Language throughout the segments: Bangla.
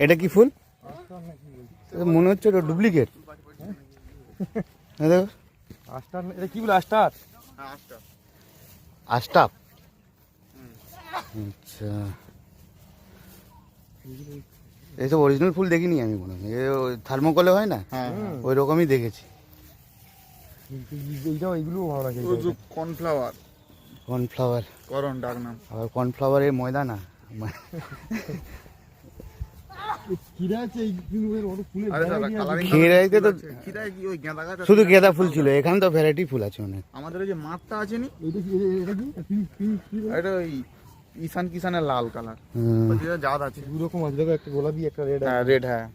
এটা কি ফুল? মনে হচ্ছে এটা ডুপ্লিকেট। দেখো আস্টার, এটা কি বলে আস্টার? আস্টাপ। আচ্ছা, এইসব অরিজিনাল ফুল দেখিনি আমি, মনে হয় থার্মোকলে হয় না, ওই রকমই দেখেছি। এইগুলো ভালো লাগে। কর্নফ্লাওয়ার, কর্নফ্লাওয়ার, করন ডাক নাম। আবার কর্নফ্লাওয়ারের ময়দা না, খিরাইতে তো শুধু গেঁদা ফুল ছিল, এখানে তো ভ্যারাইটি ফুল আছে অনেক। আমাদের ওই যে মাঠটা আছে নি, এটা ওই ঈশান কিষানের লাল কালার, জাত আছে দু রকম আছে। দেখো একটা গোলাপি একটা রেড। হ্যাঁ রেড, হ্যাঁ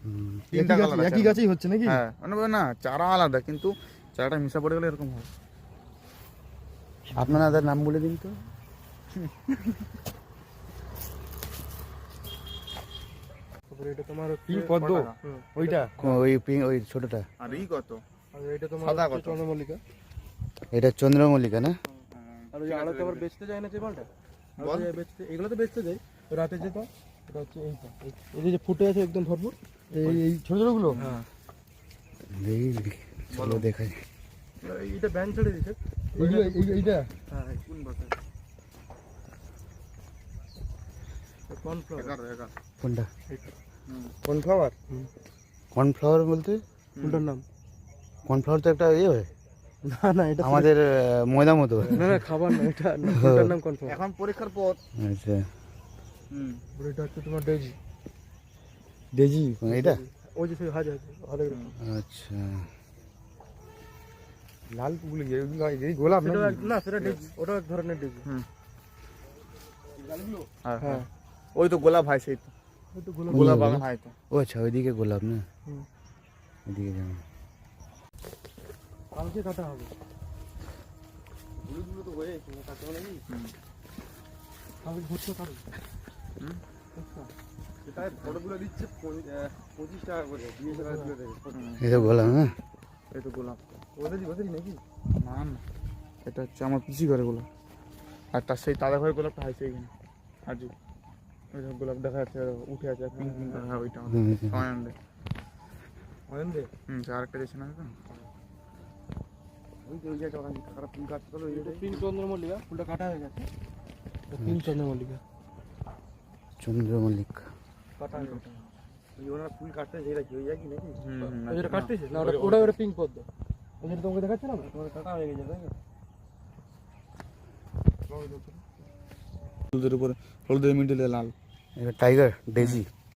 তিনটা কালার একই গাছেই হচ্ছে নাকি? হ্যাঁ মানে না, চারা আলাদা কিন্তু চারাটা মিশা পড়ে গেলে এরকম হয়। আপনাদের নাম বলে দিন তো। এটা তোমার পিঙ্ক পদ্ম, ওইটা ওই পিঙ্ক, ওই ছোটটা। আর এই কত? আর এটা তোমার সাদা কত? চন্দ্রমল্লিকা। এটা চন্দ্রমল্লিকা না? আর ওই আড়তে আবার বেচতে যায় না যে মালটা, বেচতে এগুলো তো বেচতে যায় রাতে যেটা। এটা হচ্ছে এইটা, এই যে ফুটে আছে একদম ভরপুর, এই ছোট ছোটগুলো। হ্যাঁ এই চলো দেখাই। এইটা ব্যান ছেড়ে দিয়েছে এইটা। হ্যাঁ কোন বাতা? কোনটা? কর্নফ্লাওয়ার। কর্নফ্লাওয়ার বলতে ফুলটার নাম? কর্নফ্লাওয়ার তো একটা ইয়ে হয় না না, এটা আমাদের ময়দা মতো। না না, খাবার না এটা, ফুলটার নাম কর্নফ্লাওয়ার। এখন পরীক্ষার পর। আচ্ছা, এটা হচ্ছে তোমার ডেজি। ডেজি এটা ওই যে হাজ আছে আলাদা। আচ্ছা, লাল ফুল এই গোলাপ না, সেটা ডেজি, ওটা এক ধরনের ডেজি। হ্যাঁ হ্যাঁ, ওই তো গোলাপ হয়, সেই তো গোলাপ বাগান হয় তো। ও আচ্ছা, ওইদিকে গোলাপ না, ওইদিকে যেমন কালকে কাটা হবে। গুলো তো হয়ে কাটতে হবে নাকি? কালকে ঘুরতে পারবে। এটা ফটোগুলো দিচ্ছে 25 টাকা করে, 20 টাকা দিয়ে দেবে। এই তো গোলাপ না, এই তো গোলাপ ওদেরই নাকি? না না, এটা হচ্ছে আমার পিসি ঘরে গোলাপ। আর তার সেই দাদা ঘরের গোলাপটা হয় সেইখানে আজু, ওই গোলাপ দেখা যাচ্ছে উঠে আছে পিঙ্ক পিঙ্ক। হ্যাঁ ওইটা অয়নদে অয়নদে। আরেকটা দিয়েছে না তো, ওই যে ওই জায়গাটা খারাপ ফুল কাটতে হলো। এটা পিঙ্ক চন্দ্রমল্লিকা, ফুলটা কাটা হয়ে গেছে। পিঙ্ক চন্দ্রমল্লিকা, চন্দ্রমল্লিকা কাটা হয়ে গেছে। ওই ওনার ফুল কাটতে যেটা কি হয়ে যায় কি নাকি? ওইটা কাটতেছে না, ওটা পিঙ্ক পদ্ম। ওইটা তোমাকে দেখাচ্ছে না, তোমার কাটা হয়ে গেছে তাই না? হলুদের উপরে, হলুদের মিডিলে লাল। Tiger daisy.